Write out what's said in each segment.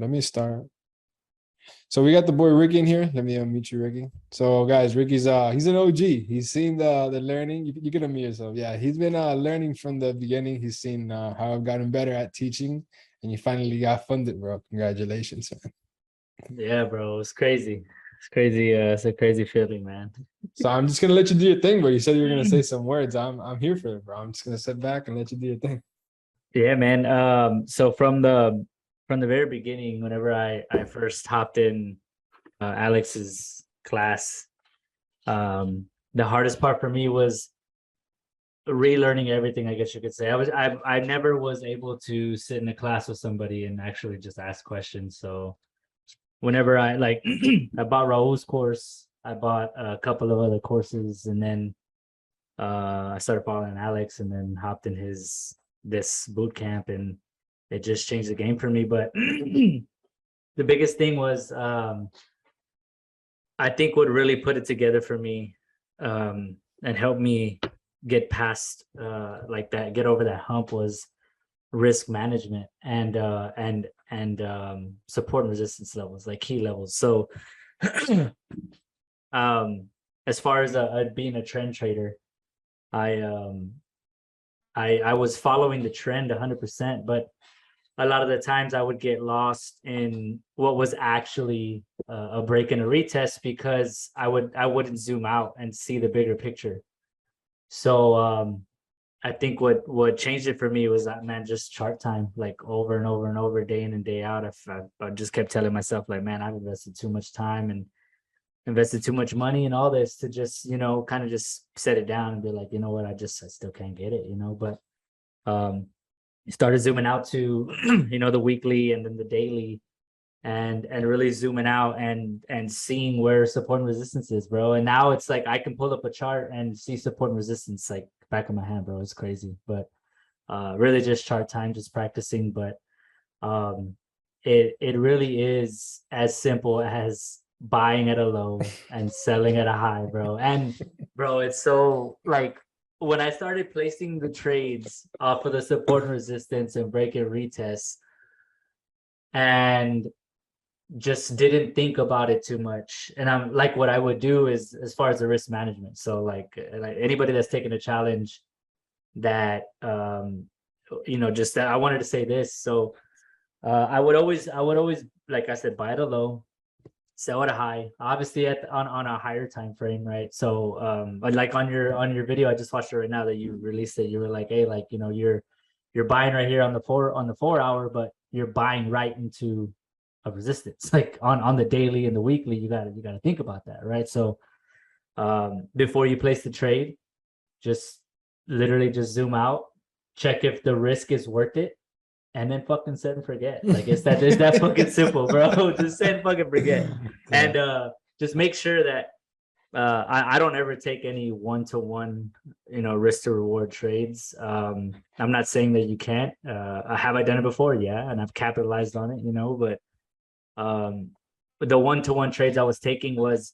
Let me start. So we got the boy Ricky in here. Let me meet you, Ricky. So guys, Ricky's he's an OG. He's seen the learning. You can unmute yourself. Yeah, he's been learning from the beginning. He's seen how I've gotten better at teaching, and you finally got funded, bro. Congratulations, man. Yeah, bro, it's crazy. It's crazy. It's a crazy feeling, man. So I'm just gonna let you do your thing, bro. You said you were gonna say some words. I'm here for it, bro. I'm just gonna sit back and let you do your thing. Yeah, man. So from the very beginning, whenever I first hopped in Alex's class, the hardest part for me was relearning everything, I guess you could say. I never was able to sit in a class with somebody and actually just ask questions. So whenever I like I bought Raul's course, I bought a couple of other courses, and then I started following Alex and then hopped in this boot camp, and it just changed the game for me. But the biggest thing was I think what really put it together for me and helped me get past like that, get over that hump, was risk management and support and resistance levels, like key levels. So as far as being a trend trader, I I was following the trend 100%, but a lot of the times I would get lost in what was actually a break and a retest, because I wouldn't zoom out and see the bigger picture. So I think what changed it for me was that, man, just chart time, like over and over and over, day in and day out. I just kept telling myself, like, man, I've invested too much time and invested too much money and all this to just, kind of just set it down and be like, you know what, I still can't get it, but started zooming out to the weekly and then the daily, and really zooming out and seeing where support and resistance is, bro. And now it's like I can pull up a chart and see support and resistance like back of my hand, bro. It's crazy. But really just chart time, just practicing. But it really is as simple as buying at a low and selling at a high, bro. And bro, it's so like, when I started placing the trades off of the support and resistance and break and retest, and just didn't think about it too much. And I'm like, what I would do is, as far as the risk management, so like anybody that's taking a challenge that just that, I wanted to say this. So I would always, like I said, buy at a low, sell at a high, obviously on a higher time frame, right? So but like on your video, I just watched it right now that you released it, you were like, hey, like, you're buying right here on the 4 hour, but you're buying right into a resistance, like on the daily and the weekly. You gotta think about that, right? So before you place the trade, just literally just zoom out, check if the risk is worth it, and then fucking set and forget. Like it's that fucking simple, bro. Just set and fucking forget. And just make sure that I don't ever take any one-to-one, risk to reward trades. I'm not saying that you can't. Have I done it before? Yeah, and I've capitalized on it, but the one-to-one trades I was taking was,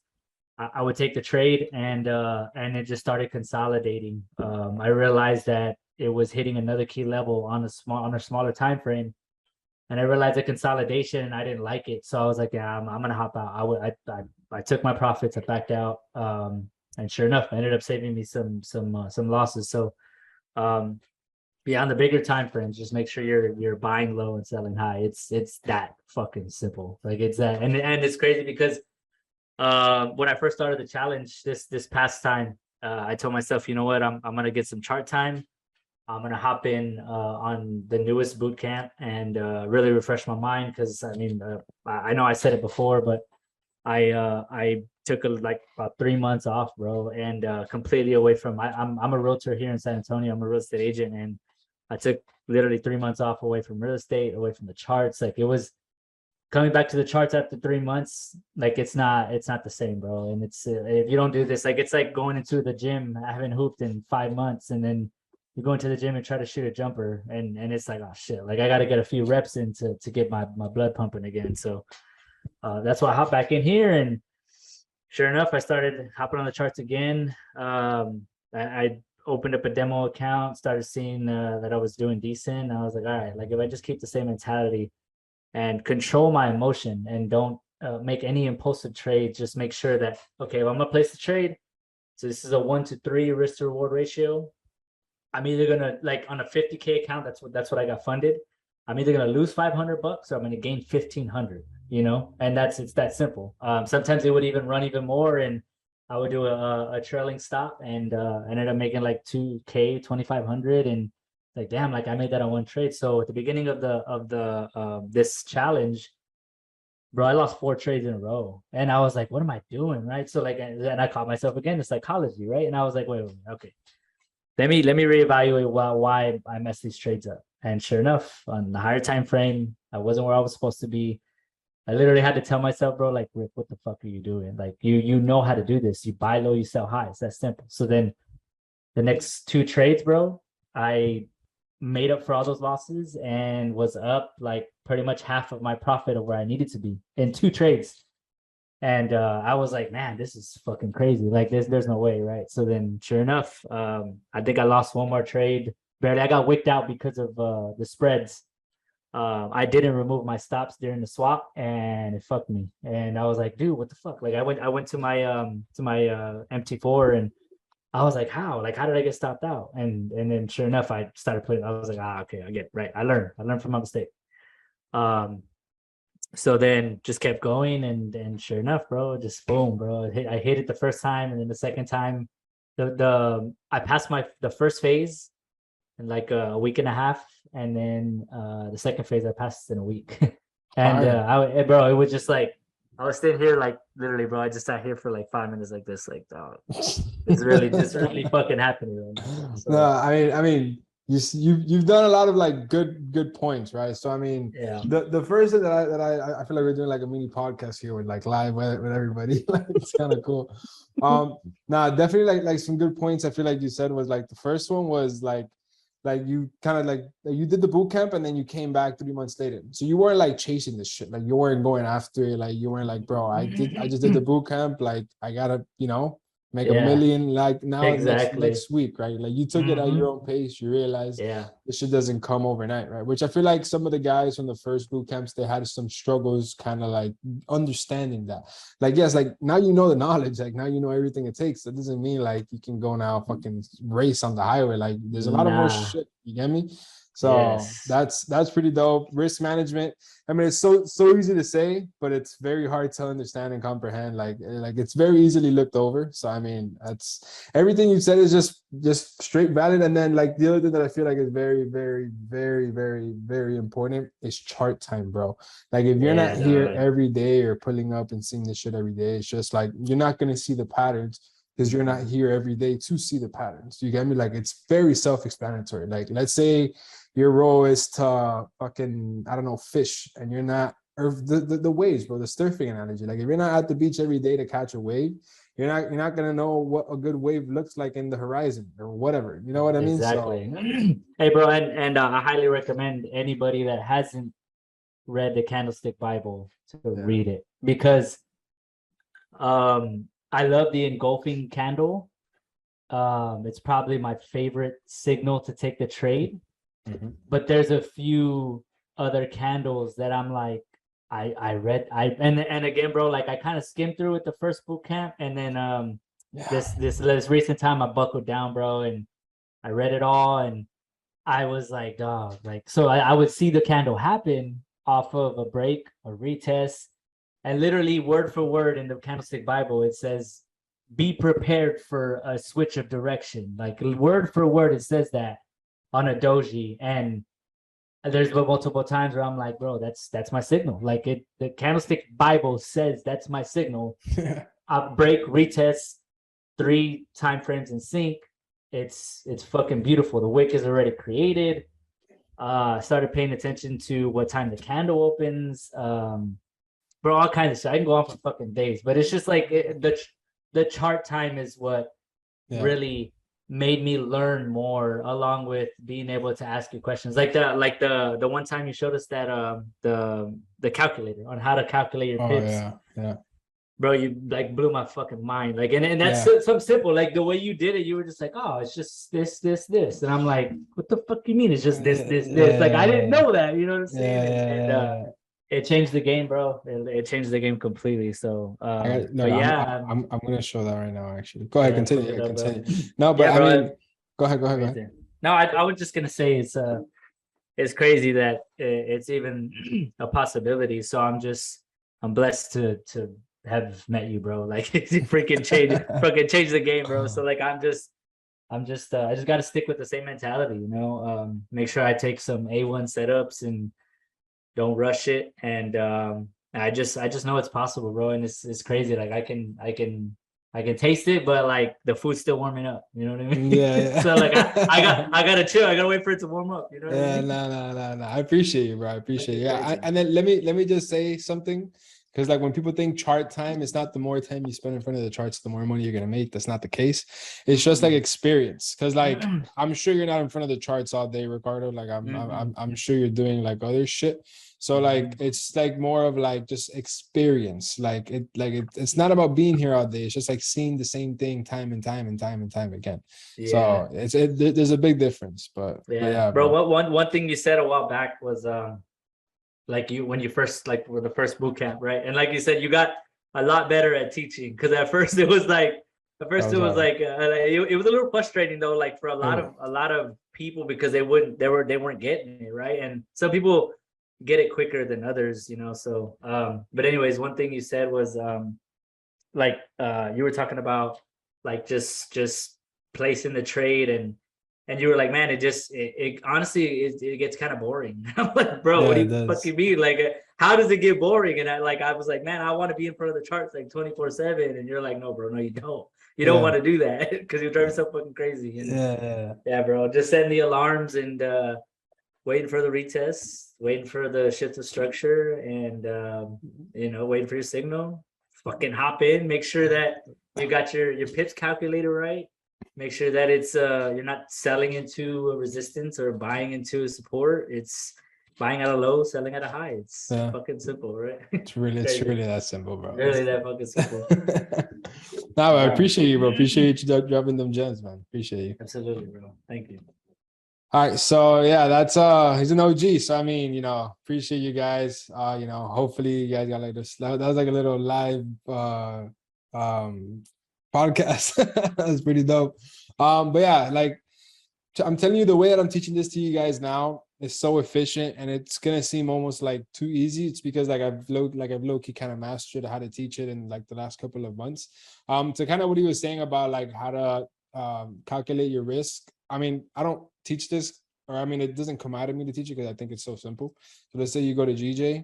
I would take the trade and it just started consolidating. I realized that it was hitting another key level on a smaller time frame, and I realized the consolidation, and I didn't like it. So I was like, yeah, I'm gonna hop out. I took my profits, I backed out, and sure enough, it ended up saving me some losses. So yeah, on the bigger time frames, just make sure you're buying low and selling high. It's that fucking simple. Like it's that, and it's crazy because when I first started the challenge this past time, I told myself, you know what, I'm gonna get some chart time. I'm gonna hop in on the newest boot camp and really refresh my mind, because I mean, I know I said it before, but I took like about 3 months off, bro, and completely away from. I'm a realtor here in San Antonio. I'm a real estate agent, and I took literally 3 months off away from real estate, away from the charts. Like, it was coming back to the charts after 3 months. Like, it's not the same, bro. And it's if you don't do this, like, it's like going into the gym. I haven't hooped in 5 months, and then you go into the gym and try to shoot a jumper, and it's like, oh shit, like I got to get a few reps in to get my blood pumping again. So that's why I hopped back in here, and sure enough, I started hopping on the charts again. I opened up a demo account, started seeing that I was doing decent. I was like, all right, like if I just keep the same mentality, and control my emotion and don't make any impulsive trades. Just make sure that, okay, if I'm gonna place the trade, so this is a 1 to 3 risk to reward ratio. I'm either gonna, like on a 50K account, that's what I got funded. I'm either gonna lose $500 or I'm gonna gain 1,500. You know, and it's that simple. Sometimes it would even run even more, and I would do a trailing stop, and ended up making like 2K, 2,500, and like damn, like I made that on one trade. So at the beginning of the this challenge, bro, I lost 4 trades in a row, and I was like, what am I doing, right? So like, and I caught myself again. It's psychology, right? And I was like, wait, okay, let me reevaluate why I messed these trades up. And sure enough, on the higher time frame, I wasn't where I was supposed to be. I literally had to tell myself, bro, like, Rick, what the fuck are you doing? Like, you know how to do this. You buy low, you sell high. It's that simple. So then the next 2 trades, bro, I made up for all those losses and was up like pretty much half of my profit of where I needed to be in 2 trades. And I was like, man, this is fucking crazy. Like, there's no way, right? So then sure enough, I think I lost one more trade. Barely. I got wicked out because of the spreads. I didn't remove my stops during the swap, and it fucked me. And I was like, dude, what the fuck? Like I went to my MT4, and I was like, how did I get stopped out? And then sure enough, I started playing. I was like, okay, I get it. Right. I learned from my mistake. So then just kept going, and sure enough, bro, just boom, bro. I hit it the first time, and then the second time, I passed the first phase in like a week and a half, and then the second phase I passed in a week. And bro, it was just like I was sitting here like literally, bro. I just sat here for like 5 minutes like this, like dog. It's really fucking happening right now. So, no, I mean, you've done a lot of like good points, right? So I mean, yeah, the first thing that I feel like we're doing like a mini podcast here with like live with everybody. Like, it's kind of cool. Nah, definitely like some good points. I feel like you said was like the first one was like you kind of like you did the boot camp and then you came back 3 months later. So you weren't like chasing this shit. Like you weren't going after it. Like you weren't like, bro, I just did the boot camp. Like I gotta, make $1 million like now exactly. next week, right? Like you took it at your own pace. You realize this shit doesn't come overnight, right? Which I feel like some of the guys from the first boot camps, they had some struggles kind of like understanding that. Like, yes, like now you know the knowledge, like now you know everything it takes. That doesn't mean like you can go now fucking race on the highway. Like there's a lot of more shit, you get me? So that's pretty dope. Risk management. I mean, it's so easy to say, but it's very hard to understand and comprehend. Like it's very easily looked over. So I mean, that's everything you said is just straight valid. And then like the other thing that I feel like is very, very, very, very, very important is chart time, bro. Like if you're not here every day or pulling up and seeing this shit every day, it's just like you're not gonna see the patterns. Because you're not here every day to see the patterns. You get me? Like it's very self-explanatory. Like let's say your role is to fucking, I don't know, fish, and you're not, or the waves, bro, the surfing analogy. Like if you're not at the beach every day to catch a wave, you're not gonna know what a good wave looks like in the horizon or whatever. You know what I mean? Exactly. So, hey, bro, and I highly recommend anybody that hasn't read the Candlestick Bible to read it, because I love the engulfing candle. It's probably my favorite signal to take the trade. But there's a few other candles that I'm like, I read, and again, bro, like I kind of skimmed through it the first boot camp, and then this recent time I buckled down, bro, and I read it all, and I was like, dog, like, so I would see the candle happen off of a break, a retest. And literally word for word in the Candlestick Bible, it says, be prepared for a switch of direction. Like word for word, it says that on a doji. And there's multiple times where I'm like, bro, that's my signal. Like the Candlestick Bible says that's my signal. I break, retest, 3 time frames in sync. It's fucking beautiful. The wick is already created. Started paying attention to what time the candle opens. Bro, all kinds of shit. I can go on for fucking days, but it's just like the chart time is what really made me learn more, along with being able to ask you questions. Like the one time you showed us that the calculator on how to calculate your pips. Yeah. Bro, you like blew my fucking mind. Like, and that's some simple. Like the way you did it, you were just like, oh, it's just this, and I'm like, what the fuck you mean? It's just this. Like I didn't know that. You know what I'm saying? it changed the game, bro. It changed the game completely. So, No, but yeah, I'm gonna show that right now. Actually, go ahead, yeah, put continue. it Yeah, up, bro. continue. No, but Yeah, I bro. mean, go ahead, go ahead, go ahead. Crazy. No, I was just gonna say it's crazy that it's even a possibility. So I'm blessed to have met you, bro. Like it freaking changed the game, bro. So like I just got to stick with the same mentality, you know. Make sure I take some A1 setups and don't rush it. And I just know it's possible, bro. And it's crazy. Like I can taste it, but like the food's still warming up. You know what I mean? Yeah, So like yeah. I gotta chill. I gotta wait for it to warm up. You know what I Yeah, mean? no, no, no, no. I appreciate you, bro. I appreciate Fucking you. Yeah, crazy. and then let me just say something, because like when people think chart time, it's not the more time you spend in front of the charts, the more money you're gonna make. That's not the case. It's just like Mm-mm. experience. Because like I'm sure you're not in front of the charts all day, Ricardo. Like Mm-mm. I'm sure you're doing like other shit. So like Mm-mm. it's like more of like just experience. It's not about being here all day. It's just like seeing the same thing time and time and time and time again. Yeah. So there's a big difference, but Yeah. yeah, Bro, bro. what one thing you said a while back was like you when you first like were the first boot camp, right? And like you said, you got a lot better at teaching because at That first it was was hard. like it was a little frustrating though, like for Oh, a lot of people because they weren't getting it right, and some people get it quicker than others, you know. So, but anyways, one thing you said was like you were talking about like just placing the trade and you were like, man, it honestly it gets kind of boring. I'm like, bro, what yeah, do it you does. fucking mean? Like, how does it get boring? And I was like, man, I want to be in front of the charts like 24/7. And you're like, no, bro, no, you don't. You don't Yeah, want to do that because you drive yeah, yourself fucking crazy. And yeah, yeah, bro, just setting the alarms and waiting for the retest, waiting for the shift of structure, and you know, waiting for your signal. Fucking hop in, make sure that you got your pips calculator right. Make sure that it's you're not selling into a resistance or buying into a support. It's buying at a low, selling at a high. It's yeah. fucking simple, right? It's Crazy. really that simple, bro. Really that fucking simple. No, I Um, appreciate you, bro. Appreciate you dropping them gems, man. Appreciate you. absolutely, bro. Thank you. All right, so yeah, that's he's an OG. So I mean, appreciate you guys. Hopefully you guys got like this. That was like a little live um podcast. That's pretty dope. But yeah, like I'm telling you, the way that I'm teaching this to you guys now is so efficient, and it's gonna seem almost like too easy. It's because like I've low key kind of mastered how to teach it in like the last couple of months. To kind of what he was saying about like how to calculate your risk. I mean, I don't teach this, or I mean, it doesn't come out of me to teach it because I think it's so simple. So let's say you go to GJ,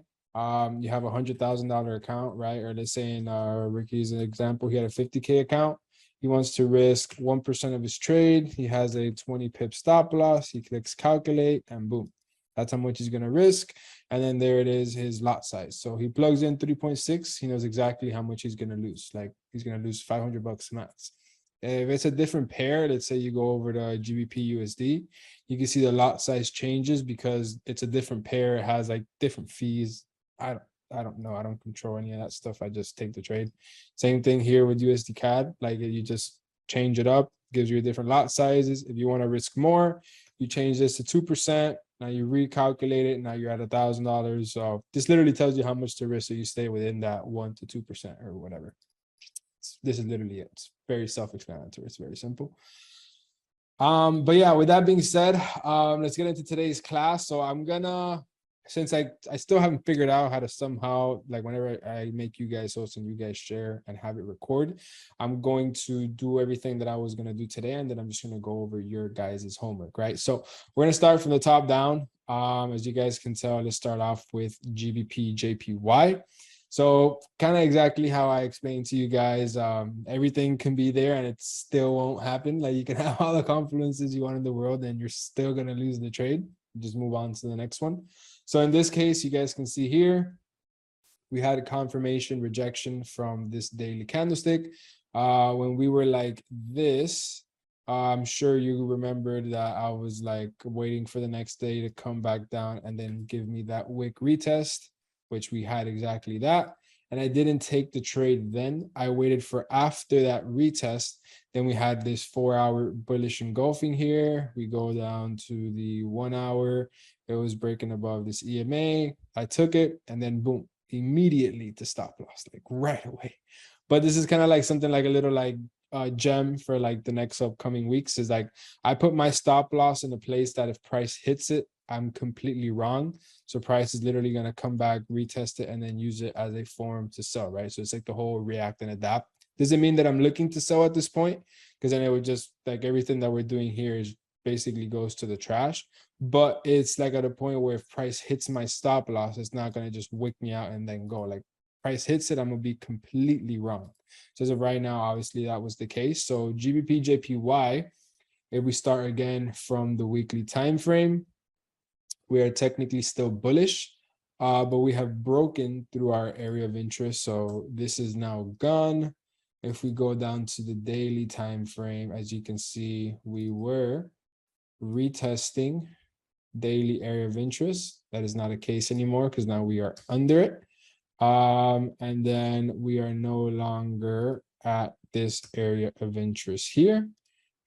you have $100,000 account, right? Or let's say in Ricky's an example, he had a 50K account. He wants to risk 1% of his trade. He has a 20 pip stop loss. He clicks calculate and boom. That's how much he's going to risk. And then there it is, his lot size. So he plugs in 3.6. He knows exactly how much he's going to lose. Like he's going to lose $500 max. If it's a different pair, let's say you go over to GBP USD, you can see the lot size changes because it's a different pair. It has like different fees. I don't know. I don't control any of that stuff. I just take the trade. Same thing here with USD CAD. Like you just change it up, gives you different lot sizes. If you want to risk more, you change this to 2%. Now you recalculate it. Now you're at $1,000. So this literally tells you how much to risk, so you stay within that 1 to 2% or whatever. This is literally it. It's very self-explanatory. It's very simple. But yeah, with that being said, let's get into today's class. So I'm gonna, since I still haven't figured out how to somehow, like whenever I make you guys host and you guys share and have it record, I'm going to do everything that I was gonna do today, and then I'm just gonna go over your guys' homework, right? So we're gonna start from the top down. As you guys can tell, let's start off with GBP JPY. So kind of exactly how I explained to you guys, everything can be there and it still won't happen. Like you can have all the confluences you want in the world and you're still going to lose the trade. Just move on to the next one. So in this case, you guys can see here, we had a confirmation rejection from this daily candlestick. When we were like this, I'm sure you remembered that I was like waiting for the next day to come back down and then give me that wick retest, which we had exactly that. And I didn't take the trade then. I waited for after that retest. Then we had this 4-hour bullish engulfing here. We go down to the 1 hour. It was breaking above this EMA. I took it and then boom, immediately to stop loss, like right away. But this is kind of like something like a little like gem for like the next upcoming weeks is like I put my stop loss in a place that if price hits it, I'm completely wrong. So price is literally going to come back, retest it, and then use it as a form to sell, right? So it's like the whole react and adapt. Doesn't mean that I'm looking to sell at this point, because then it would just like everything that we're doing here is basically goes to the trash. But it's like at a point where if price hits my stop loss, it's not going to just wick me out and then go. Like price hits it, I'm going to be completely wrong. So as of right now, obviously that was the case. So GBP JPY, if we start again from the weekly time frame, we are technically still bullish, but we have broken through our area of interest. So this is now gone. If we go down to the daily time frame, as you can see, we were retesting daily area of interest. That is not a case anymore because now we are under it. And then we are no longer at this area of interest here.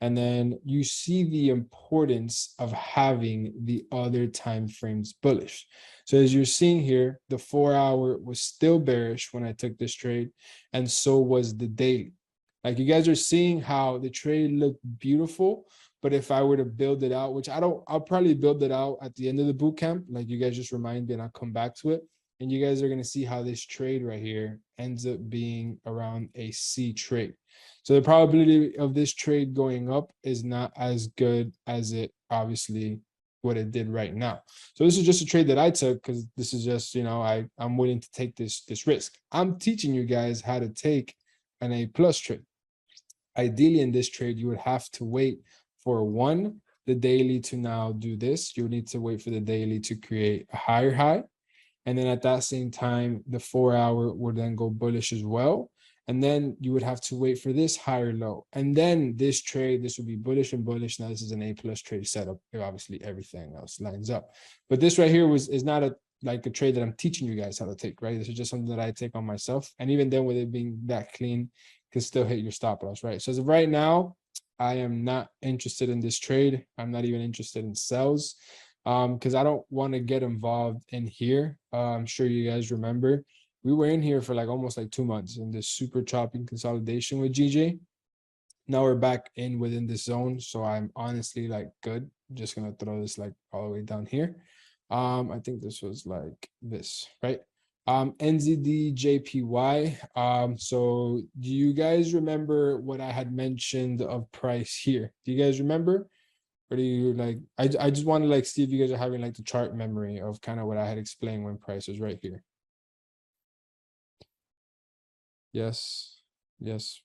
And then you see the importance of having the other time frames bullish. So as you're seeing here, the 4-hour was still bearish when I took this trade, and so was the daily. Like you guys are seeing how the trade looked beautiful, but if I were to build it out, which I'll probably build it out at the end of the boot camp, like you guys just remind me and I'll come back to it. And you guys are going to see how this trade right here ends up being around a C trade. So the probability of this trade going up is not as good as it obviously what it did right now. So this is just a trade that I took because this is just, you know, I'm willing to take this risk. I'm teaching you guys how to take an A+ trade. Ideally in this trade, you would have to wait for the daily to now do this. You need to wait for the daily to create a higher high. And then at that same time, the 4-hour would then go bullish as well. And then you would have to wait for this higher low. And then this trade, this would be bullish and bullish. Now this is an A+ trade setup. Obviously everything else lines up. But this right here is not like a trade that I'm teaching you guys how to take, right? This is just something that I take on myself. And even then with it being that clean, can still hit your stop loss, right? So as of right now, I am not interested in this trade. I'm not even interested in sells. Because I don't want to get involved in here. I'm sure you guys remember we were in here for like almost like 2 months in this super chopping consolidation with GJ. Now we're back in within this zone, so I'm honestly like good. I'm just gonna throw this like all the way down here. I think this was like this, right? NZD JPY. So do you guys remember what I had mentioned of price here? Do you guys remember? Or do you like, I just want to like see if you guys are having like the chart memory of kind of what I had explained when price was right here. Yes, yes,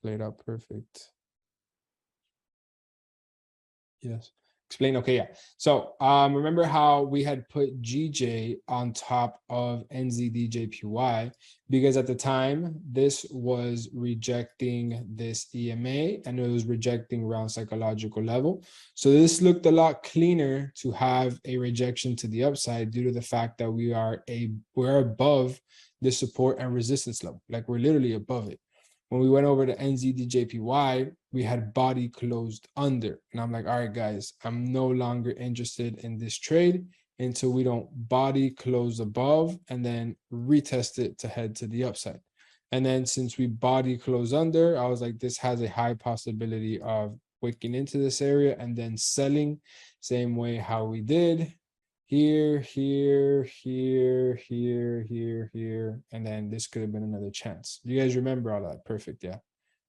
played out perfect. Yes. Explain. Okay, yeah. So remember how we had put GJ on top of NZD JPY because at the time this was rejecting this EMA and it was rejecting around psychological level. So this looked a lot cleaner to have a rejection to the upside due to the fact that we're above the support and resistance level. Like we're literally above it. When we went over to NZD JPY, we had body closed under. And I'm like, all right, guys, I'm no longer interested in this trade until we don't body close above and then retest it to head to the upside. And then since we body close under, I was like, this has a high possibility of wicking into this area and then selling same way how we did. Here, here, here, here, here, here, and then this could have been another chance. You guys remember all that? Perfect, yeah.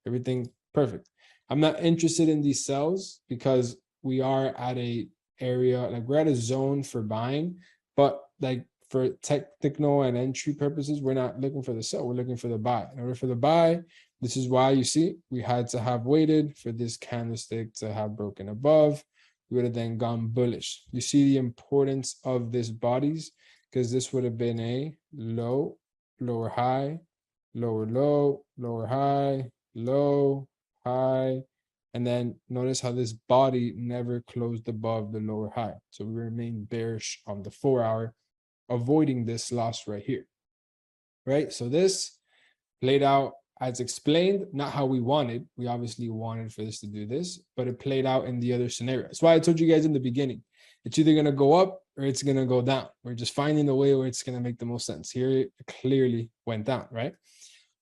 Everything perfect. I'm not interested in these sells because we are at a area, like we're at a zone for buying, but like for technical and entry purposes, we're not looking for the sell, we're looking for the buy. In order for the buy, this is why you see we had to have waited for this candlestick to have broken above. We would have then gone bullish. You see the importance of this bodies because this would have been a low, lower high, lower low, lower high, low, high. And then notice how this body never closed above the lower high. So we remain bearish on the 4-hour, avoiding this loss right here, right? So this played out as explained, not how we wanted. We obviously wanted for this to do this, but it played out in the other scenario. That's why I told you guys in the beginning, it's either going to go up or it's going to go down. We're just finding the way where it's going to make the most sense. Here it clearly went down, right?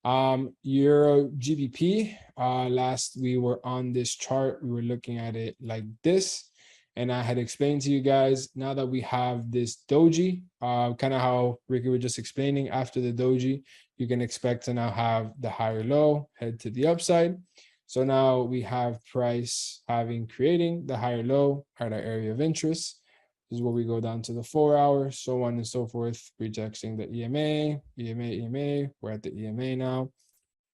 Euro GBP, last we were on this chart, we were looking at it like this, and I had explained to you guys, now that we have this doji, kind of how Ricky was just explaining, after the doji you can expect to now have the higher low, head to the upside. So now we have price creating the higher low at our area of interest. This is where we go down to the 4 hour, so on and so forth, rejecting the EMA. We're at the EMA now.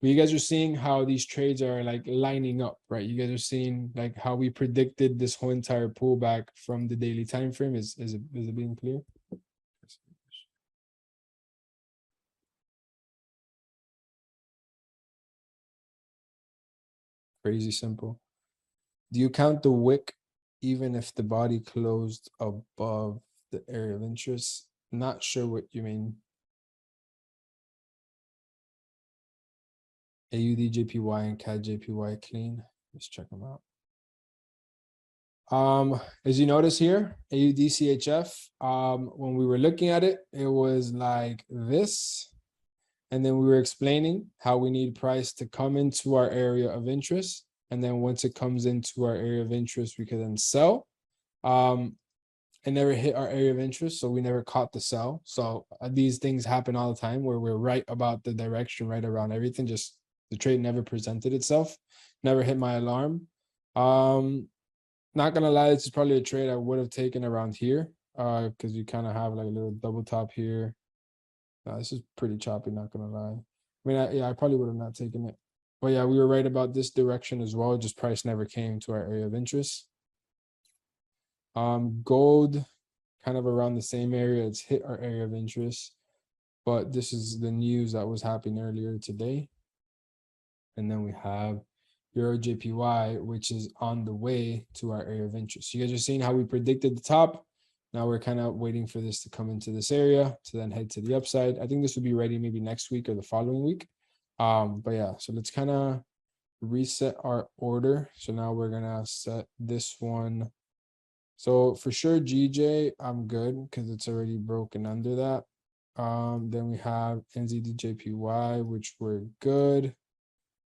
But you guys are seeing how these trades are like lining up, right? You guys are seeing like how we predicted this whole entire pullback from the daily time frame. Is it being clear? Crazy simple. Do you count the wick even if the body closed above the area of interest? Not sure what you mean. AUD JPY and CAD JPY clean. Let's check them out. As you notice here, AUD CHF, when we were looking at it, it was like this. And then we were explaining how we need price to come into our area of interest. And then once it comes into our area of interest, we can then sell. It never hit our area of interest, so we never caught the sell. So these things happen all the time where we're right about the direction, right around everything. Just the trade never presented itself, never hit my alarm. Not gonna lie, this is probably a trade I would have taken around here, because you kind of have like a little double top here. This is pretty choppy, not gonna lie. I mean, I probably would have not taken it. But yeah, we were right about this direction as well. Just price never came to our area of interest. Gold, kind of around the same area. It's hit our area of interest. But this is the news that was happening earlier today. And then we have Euro JPY, which is on the way to our area of interest. You guys are seeing how we predicted the top. Now we're kind of waiting for this to come into this area to then head to the upside. I think this will be ready maybe next week or the following week. But yeah, so let's kind of reset our order. So now we're gonna set this one. So for sure, GJ, I'm good because it's already broken under that. Then we have NZD JPY, which we're good.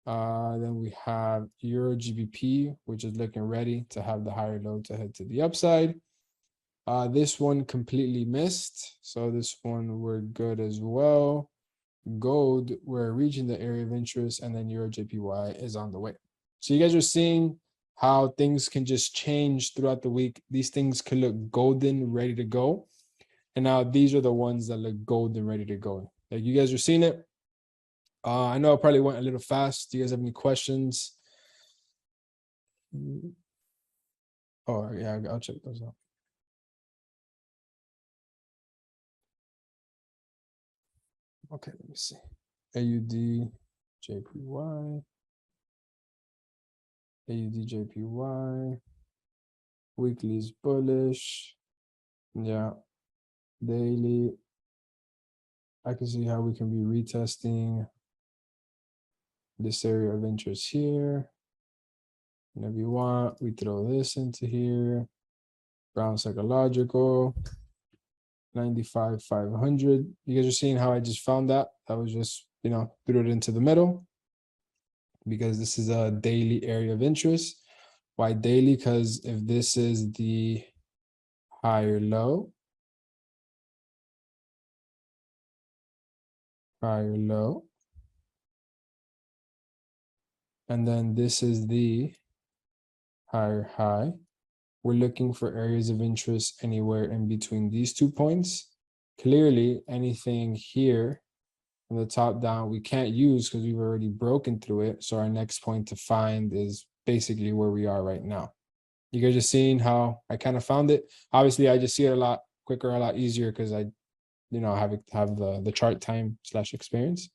Then we have Euro GBP, which is looking ready to have the higher low to head to the upside. This one completely missed, so this one we're good as well. Gold, we're reaching the area of interest, and then Euro JPY is on the way. So you guys are seeing how things can just change throughout the week. These things can look golden, ready to go, and now these are the ones that look golden, ready to go. Like you guys are seeing it. I know I probably went a little fast. Do you guys have any questions? Oh yeah, I'll check those out. Okay, let me see. AUD JPY. AUD JPY. Weekly is bullish. Yeah. Daily. I can see how we can be retesting this area of interest here. Whenever you want, we throw this into here. Brown psychological. 95,500. You guys are seeing how I just found that. That was just, threw it into the middle because this is a daily area of interest. Why daily? Because if this is the higher low, and then this is the higher high, we're looking for areas of interest anywhere in between these 2 points. Clearly, anything here from the top down, we can't use because we've already broken through it. So our next point to find is basically where we are right now. You guys are seeing how I kind of found it. Obviously, I just see it a lot quicker, a lot easier because I, have the chart time / experience.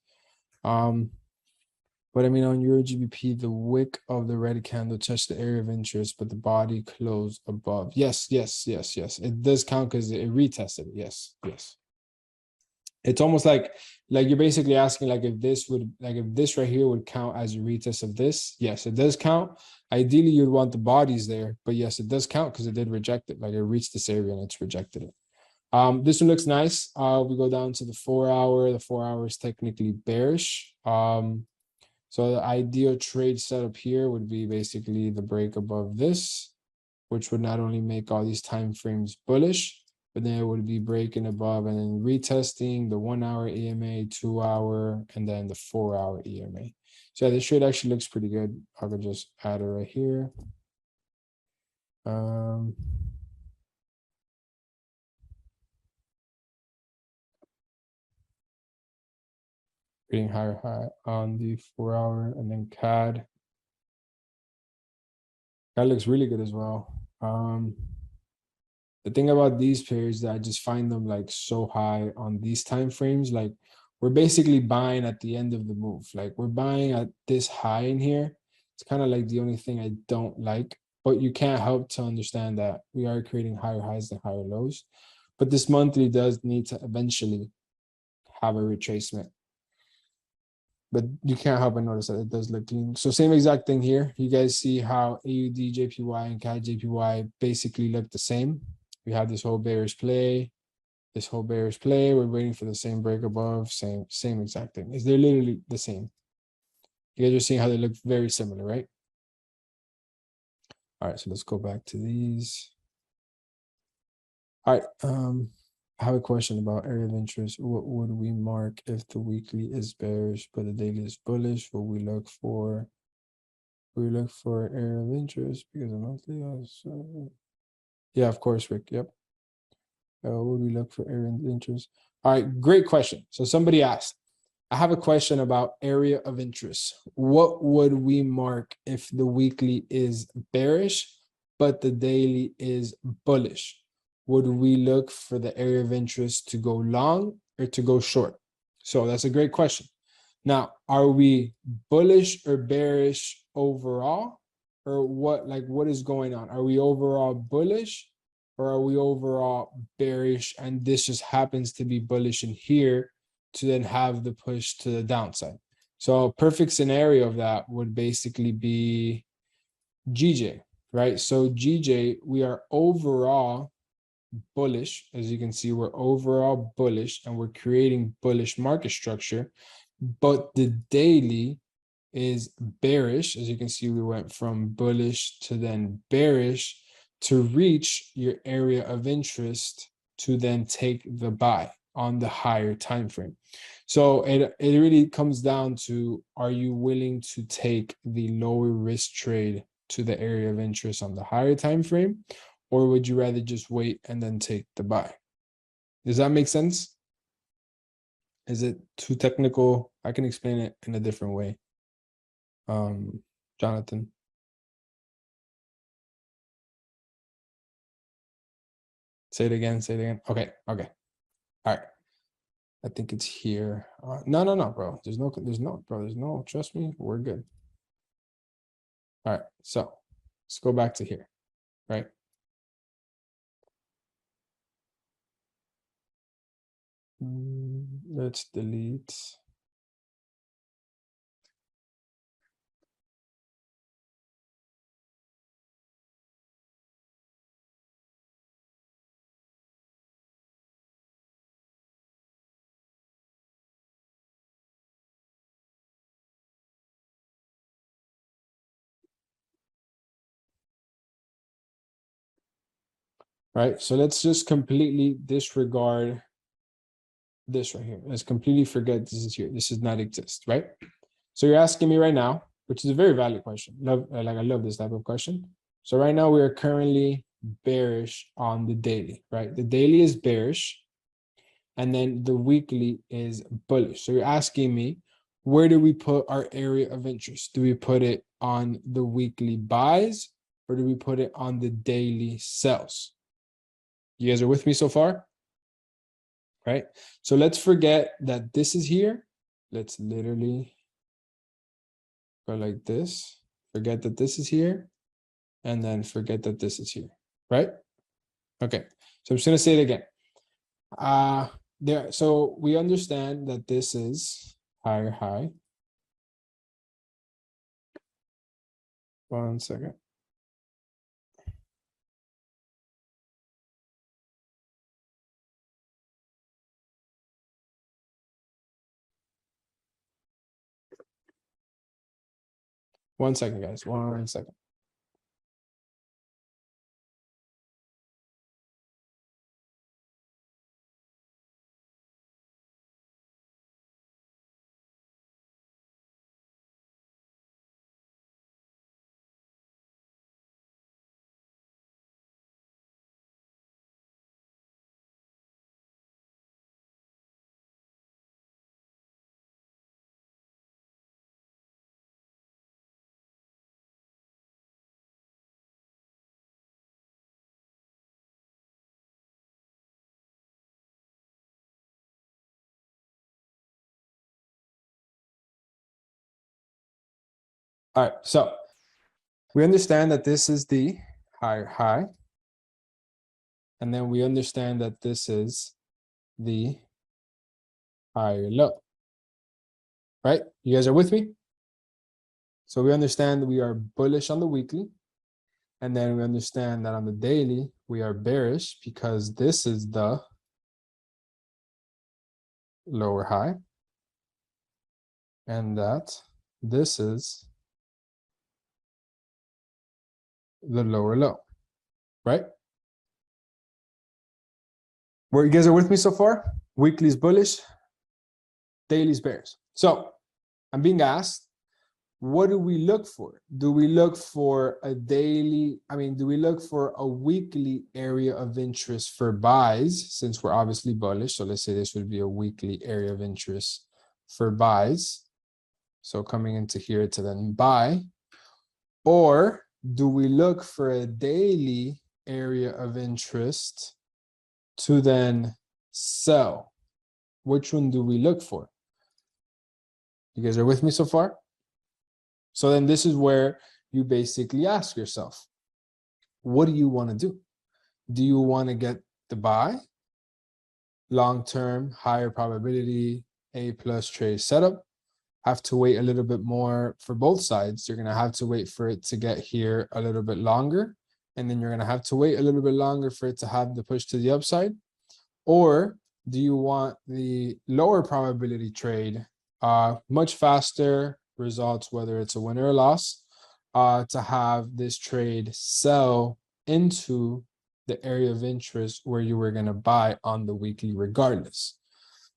But I mean, on Euro GBP, the wick of the red candle touched the area of interest, but the body closed above. Yes. It does count because it retested it. Yes. It's almost like you're basically asking if this right here would count as a retest of this. Yes, it does count. Ideally, you'd want the bodies there, but yes, it does count because it did reject it. It reached this area and it's rejected it. This one looks nice. We go down to the 4 hour. The 4 hour is technically bearish. So the ideal trade setup here would be basically the break above this, which would not only make all these time frames bullish, but then it would be breaking above and then retesting the 1 hour EMA, 2 hour, and then the 4 hour EMA. So yeah, this trade actually looks pretty good. I could just add it right here. Getting higher high on the 4 hour, and then CAD. That looks really good as well. The thing about these pairs that I just find them like so high on these time frames, like we're basically buying at the end of the move. Like we're buying at this high in here. It's kind of like the only thing I don't like, but you can't help to understand that we are creating higher highs and higher lows. But this monthly does need to eventually have a retracement. But you can't help but notice that it does look clean. So same exact thing here. You guys see how AUD, JPY, and CAD JPY basically look the same. We have this whole bearish play, this whole bearish play. We're waiting for the same break above, same exact thing. They're literally the same. You guys are seeing how they look very similar, right? All right, so let's go back to these. All right, I have a question about area of interest. What would we mark if the weekly is bearish but the daily is bullish? What we look for? We look for area of interest because the monthly also. Yeah, of course, Rick. Yep. What would we look for area of interest? All right, great question. So somebody asked, I have a question about area of interest. What would we mark if the weekly is bearish but the daily is bullish? Would we look for the area of interest to go long or to go short? So that's a great question. Now, are we bullish or bearish overall? Or what is going on? Are we overall bullish or are we overall bearish? And this just happens to be bullish in here to then have the push to the downside. So a perfect scenario of that would basically be GJ, right? So GJ, we are overall bullish. As you can see, we're overall bullish and we're creating bullish market structure, but the daily is bearish. As you can see, we went from bullish to then bearish to reach your area of interest to then take the buy on the higher time frame. So it really comes down to, are you willing to take the lower risk trade to the area of interest on the higher time frame, or would you rather just wait and then take the buy? Does that make sense? Is it too technical? I can explain it in a different way. Jonathan. Say it again. Okay. All right. I think it's here. No, bro. There's no, trust me, we're good. All right. So let's go back to here, right? Let's delete. Right. So let's just completely disregard this right here. Let's completely forget this is here. This does not exist, right? So you're asking me right now, which is a very valid question. I love this type of question. So right now we are currently bearish on the daily, right? The daily is bearish, and then the weekly is bullish. So you're asking me, where do we put our area of interest? Do we put it on the weekly buys or do we put it on the daily sells? You guys are with me so far? Right? So let's forget that this is here. Let's literally go like this. Forget that this is here. And then forget that this is here. Right? Okay. So I'm just going to say it again. So we understand that this is higher high. 1 second. 1 second, guys. 1 second. All right, so we understand that this is the higher high. And then we understand that this is the higher low. Right? You guys are with me? So we understand that we are bullish on the weekly. And then we understand that on the daily, we are bearish because this is the lower high. And that this is the lower low, right? Where you guys are with me so far? Weekly's bullish, daily's bearish. So I'm being asked, what do we look for? Do we look for a daily, do we look for a weekly area of interest for buys, since we're obviously bullish? So let's say this would be a weekly area of interest for buys. So coming into here to then buy. Or do we look for a daily area of interest to then sell? Which one do we look for? You guys are with me so far? So then this is where you basically ask yourself, what do you want to do? Do you want to get the buy, long-term, higher probability, A+ trade setup? Have to wait a little bit more for both sides. You're going to have to wait for it to get here a little bit longer. And then you're going to have to wait a little bit longer for it to have the push to the upside. Or do you want the lower probability trade, much faster results, whether it's a win or a loss, to have this trade sell into the area of interest where you were going to buy on the weekly regardless?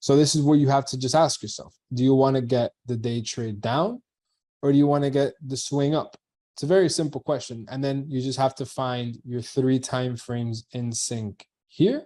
So this is where you have to just ask yourself, do you want to get the day trade down or do you want to get the swing up? It's a very simple question. And then you just have to find your 3 time frames in sync here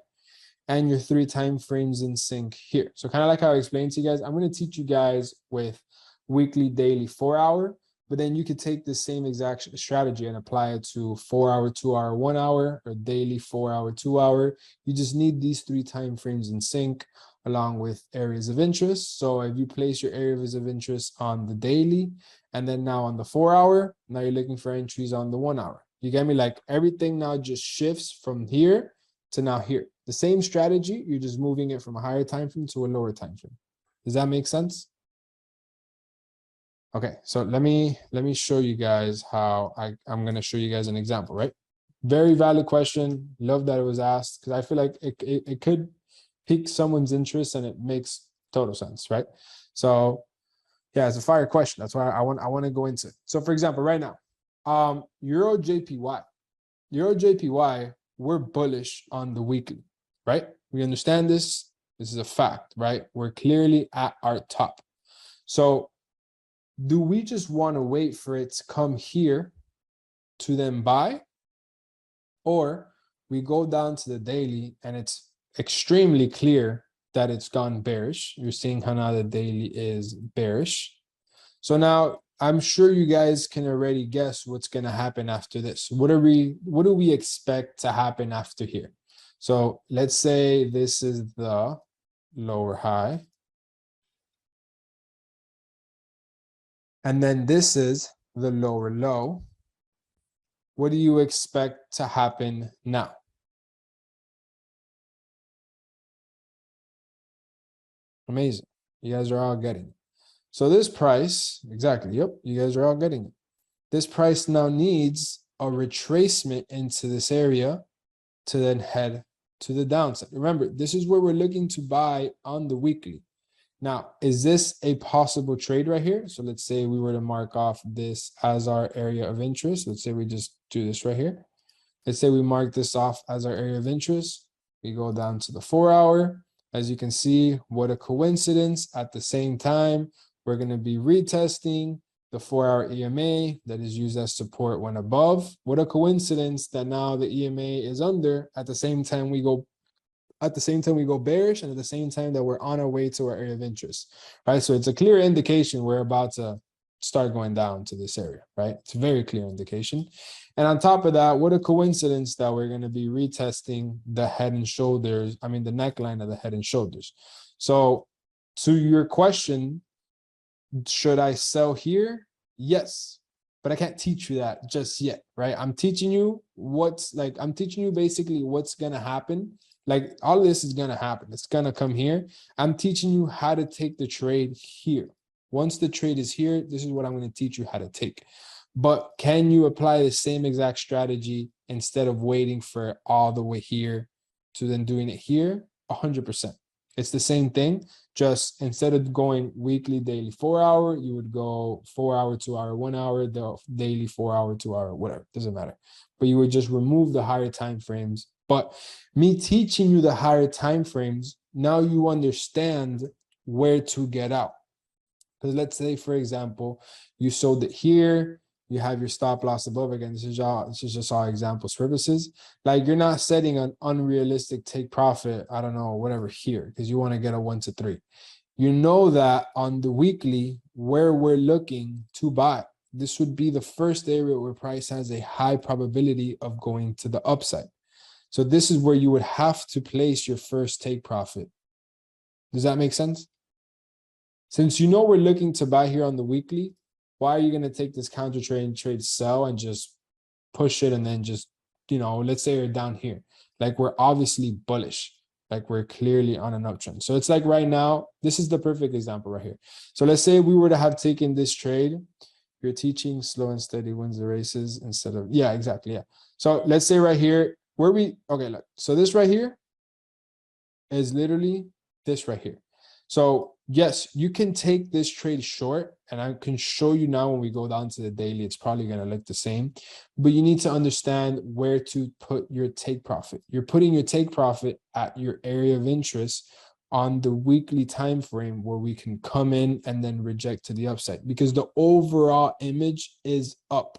and your 3 time frames in sync here. So kind of like how I explained to you guys, I'm going to teach you guys with weekly, daily, 4-hour, but then you could take the same exact strategy and apply it to 4-hour, 2-hour, 1-hour, or daily, 4-hour, 2-hour. You just need these 3 time frames in sync along with areas of interest. So if you place your areas of interest on the daily and then now on the 4-hour, now you're looking for entries on the 1-hour. You get me? Like everything now just shifts from here to now here. The same strategy, you're just moving it from a higher time frame to a lower time frame. Does that make sense? Okay, so let me show you guys how I'm going to show you guys an example, right? Very valid question. Love that it was asked because I feel like it could pique someone's interest and it makes total sense, right? So yeah, it's a fire question. That's why I want to go into it. So for example, right now, Euro JPY, we're bullish on the weekly, right? We understand this. This is a fact, right? We're clearly at our top. So do we just want to wait for it to come here to then buy? Or we go down to the daily and it's extremely clear that it's gone bearish. You're seeing how now the daily is bearish. So now I'm sure you guys can already guess what's going to happen after this. What do we expect to happen after here? So let's say this is the lower high. And then this is the lower low. What do you expect to happen now? Amazing. You guys are all getting it. So this price, exactly, yep, you guys are all getting it. This price now needs a retracement into this area to then head to the downside. Remember, this is where we're looking to buy on the weekly. Now, is this a possible trade right here? So let's say we were to mark off this as our area of interest. Let's say we just do this right here. Let's say we mark this off as our area of interest. We go down to the 4 hour. As you can see, what a coincidence. At the same time, we're going to be retesting the 4 hour EMA that is used as support when above. What a coincidence that now the EMA is under. At the same time we go bearish, and at the same time that we're on our way to our area of interest, right? So it's a clear indication we're about to start going down to this area, right? It's a very clear indication. And on top of that, what a coincidence that we're going to be retesting the head and shoulders, the neckline of the head and shoulders. So to your question, should I sell here? Yes, but I can't teach you that just yet, right? I'm teaching you basically what's going to happen. Like all of this is going to happen. It's going to come here. I'm teaching you how to take the trade here. Once the trade is here, this is what I'm going to teach you how to take. But can you apply the same exact strategy instead of waiting for all the way here to then doing it here? 100%. It's the same thing. Just instead of going weekly, daily, 4 hour, you would go 4 hour, 2 hour, 1 hour, the daily, 4 hour, 2 hour, whatever. Doesn't matter. But you would just remove the higher time frames. But me teaching you the higher time frames, now you understand where to get out. Because let's say, for example, you sold it here, you have your stop loss above. Again, this is just all examples purposes. Like you're not setting an unrealistic take profit, I don't know, whatever here, because you want to get a 1 to 3. You know that on the weekly, where we're looking to buy, this would be the first area where price has a high probability of going to the upside. So this is where you would have to place your first take profit. Does that make sense? Since you know we're looking to buy here on the weekly, why are you going to take this counter trade sell and just push it and then just, let's say you're down here. Like we're obviously bullish. Like we're clearly on an uptrend. So it's like right now, this is the perfect example right here. So let's say we were to have taken this trade. You're teaching slow and steady wins the races instead of, yeah, exactly. Yeah. So let's say right here, look, so this right here is literally this right here. So yes, you can take this trade short, and I can show you now when we go down to the daily, it's probably going to look the same, but you need to understand where to put your take profit. You're putting your take profit at your area of interest on the weekly time frame where we can come in and then reject to the upside, because the overall image is up.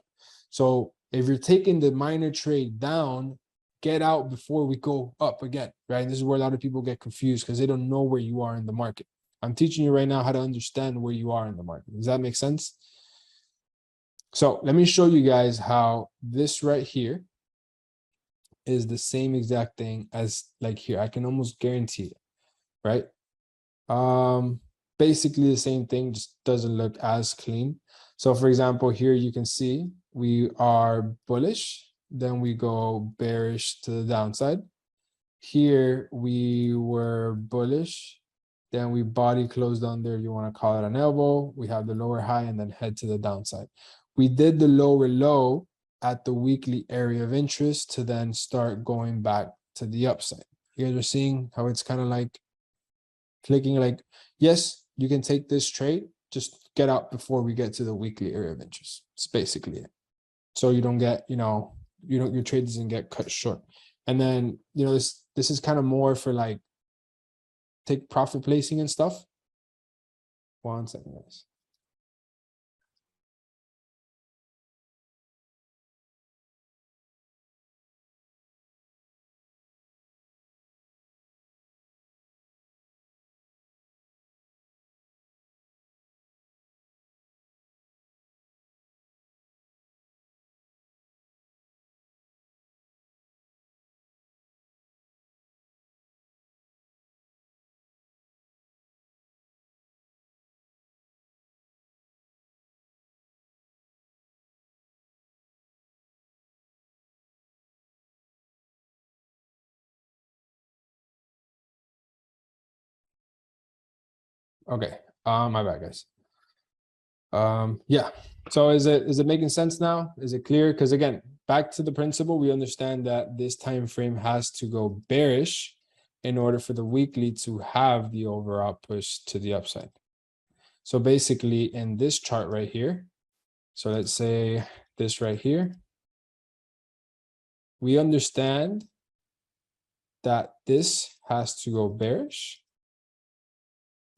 So if you're taking the minor trade down, get out before we go up again, right? This is where a lot of people get confused because they don't know where you are in the market. I'm teaching you right now how to understand where you are in the market. Does that make sense? So let me show you guys how this right here is the same exact thing as like here. I can almost guarantee it, right? Basically the same thing, just doesn't look as clean. So for example, here you can see we are bullish, then we go bearish to the downside. Here we were bullish, then we body closed under, you want to call it an elbow. We have the lower high and then head to the downside. We did the lower low at the weekly area of interest to then start going back to the upside. You guys are seeing how it's kind of like clicking, like, yes, you can take this trade, just get out before we get to the weekly area of interest. It's basically it. So you don't get, your trade doesn't get cut short. And then, this is kind of more for like take profit placing and stuff. 1 second, guys. Okay, my bad, guys. Yeah, so is it making sense now? Is it clear? Because again, back to the principle, we understand that this time frame has to go bearish in order for the weekly to have the overall push to the upside. So basically in this chart right here, so let's say this right here, we understand that this has to go bearish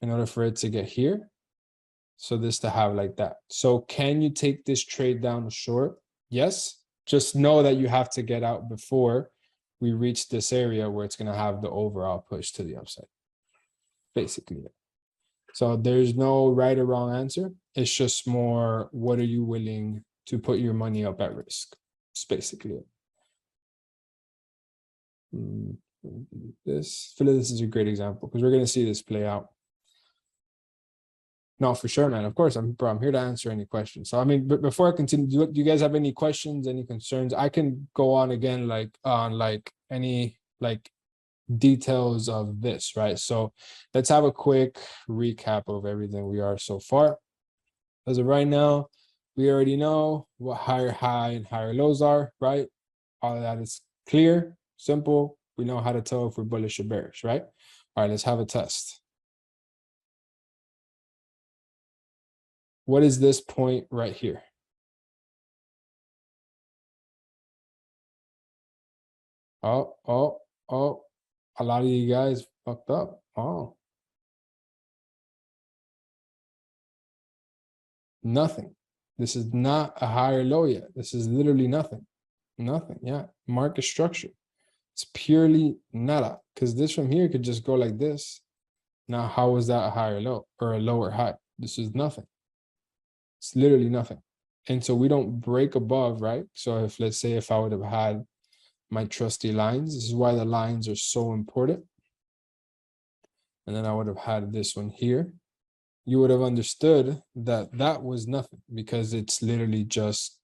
in order for it to get here. So this to have like that. So can you take this trade down short? Yes. Just know that you have to get out before we reach this area where it's going to have the overall push to the upside. Basically. So there's no right or wrong answer. It's just more, what are you willing to put your money up at risk? It's basically it. This, I feel like this is a great example because we're going to see this play out. No, for sure, man. Of course, I'm here to answer any questions. So, I mean, but before I continue, do you guys have any questions, any concerns? I can go on again, like on like any like details of this, right? So let's have a quick recap of everything we are so far. As of right now, we already know what higher high and higher lows are, right? All of that is clear, simple. We know how to tell if we're bullish or bearish, right? All right, let's have a test. What is this point right here? Oh, a lot of you guys fucked up. Oh, nothing. This is not a higher low yet. This is literally nothing. Nothing. Yeah. Market structure. It's purely nada. Because this from here could just go like this. Now, how is that a higher low or a lower high? This is nothing. It's literally nothing. And so we don't break above, right? So if, let's say, if I would have had my trusty lines, this is why the lines are so important. And then I would have had this one here. You would have understood that that was nothing because it's literally just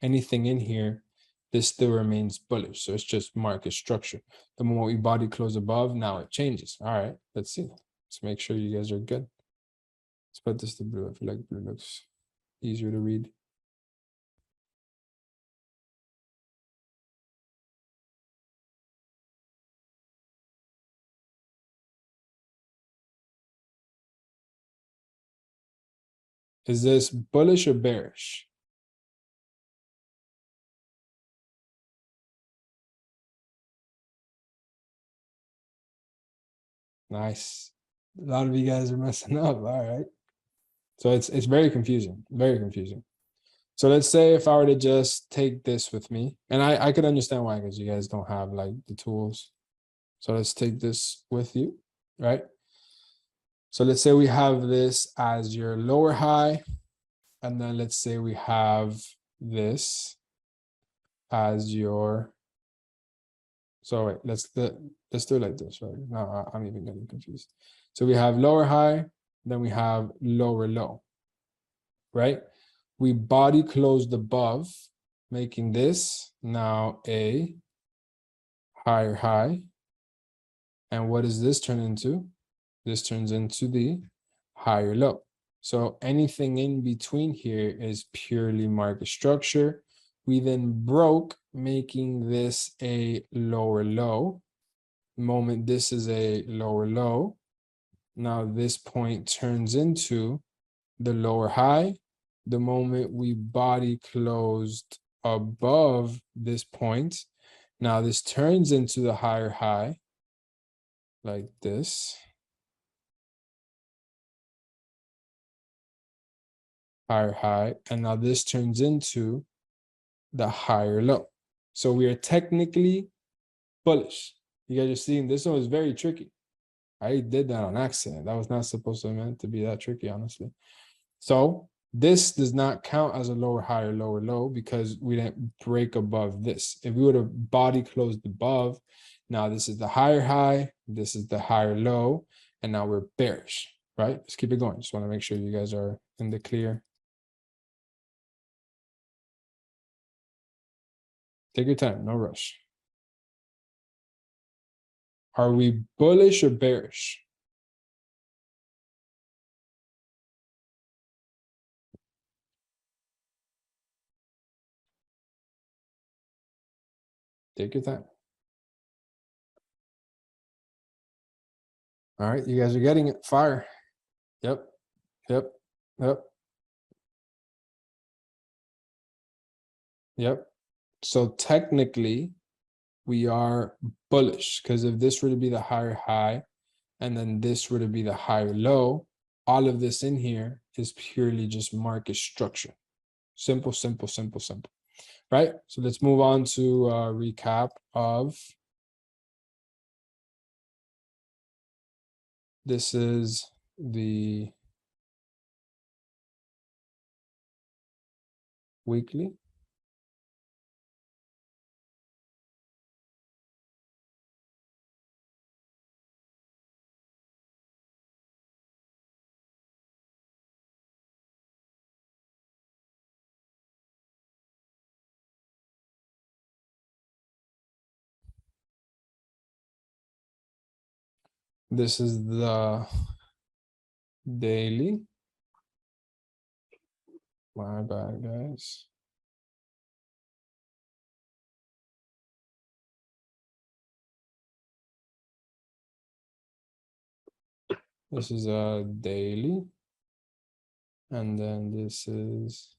anything in here. This still remains bullish. So it's just market structure. The moment we body close above, now it changes. All right, let's see. Let's make sure you guys are good. Let's put this to blue. I feel like blue looks easier to read. Is this bullish or bearish? Nice. A lot of you guys are messing up. All right. So it's very confusing. Very confusing. So let's say if I were to just take this with me, and I could understand why, because you guys don't have like the tools. So let's take this with you, right? So let's say we have this as your lower high, and then let's say we have this as your, so wait, let's do it like this, right? No, I'm even getting confused. So we have lower high, then we have lower low, right? We body closed above, making this now a higher high. And what does this turn into? This turns into the higher low. So anything in between here is purely market structure. We then broke, making this a lower low. The moment this is a lower low, now this point turns into the lower high. The moment we body closed above this point, now this turns into the higher high, like this. Higher high, and now this turns into the higher low. So we are technically bullish. You guys are seeing this one was very tricky. I did that on accident. That was not supposed to meant to be that tricky, honestly. So this does not count as a lower high or lower low because we didn't break above this. If we would have body closed above, now this is the higher high, this is the higher low, and now we're bearish, right? Let's keep it going. Just want to make sure you guys are in the clear. Take your time, no rush. Are we bullish or bearish? Take your time. All right, you guys are getting it. Fire. Yep. Yep. Yep. Yep. So technically, we are bullish because if this were to be the higher high and then this were to be the higher low, all of this in here is purely just market structure. Simple, simple, simple, simple. Right? So let's move on to a recap of this is the weekly. This is the daily. My bad, guys. This is a daily. And then this is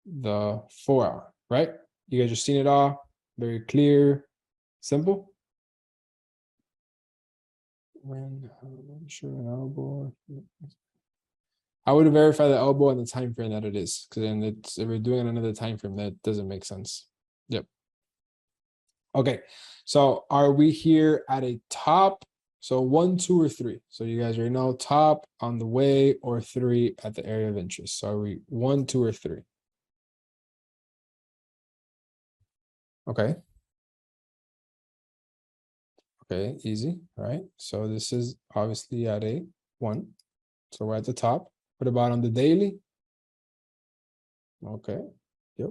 the 4 hour, right? You guys just seen it all. Very clear, simple. When sure an elbow. I would verify the elbow and the time frame that it is, because then it's if we're doing another time frame, that doesn't make sense. Yep. Okay, so are we here at a top? So 1, 2, or 3. So you guys already know top, on the way, or 3 at the area of interest. So are we 1, 2, or 3? Okay. Okay, easy. All right. So this is obviously at a 1. So we're at the top. What about on the daily? Okay. Yep.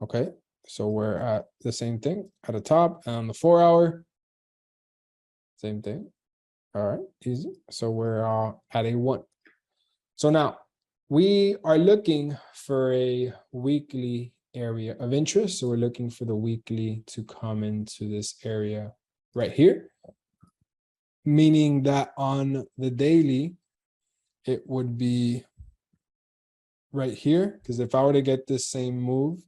Okay. So we're at the same thing at the top, and on the 4 hour, same thing. All right, easy. So we're at a 1. So now we are looking for a weekly area of interest. So we're looking for the weekly to come into this area right here, meaning that on the daily, it would be right here. Because if I were to get this same move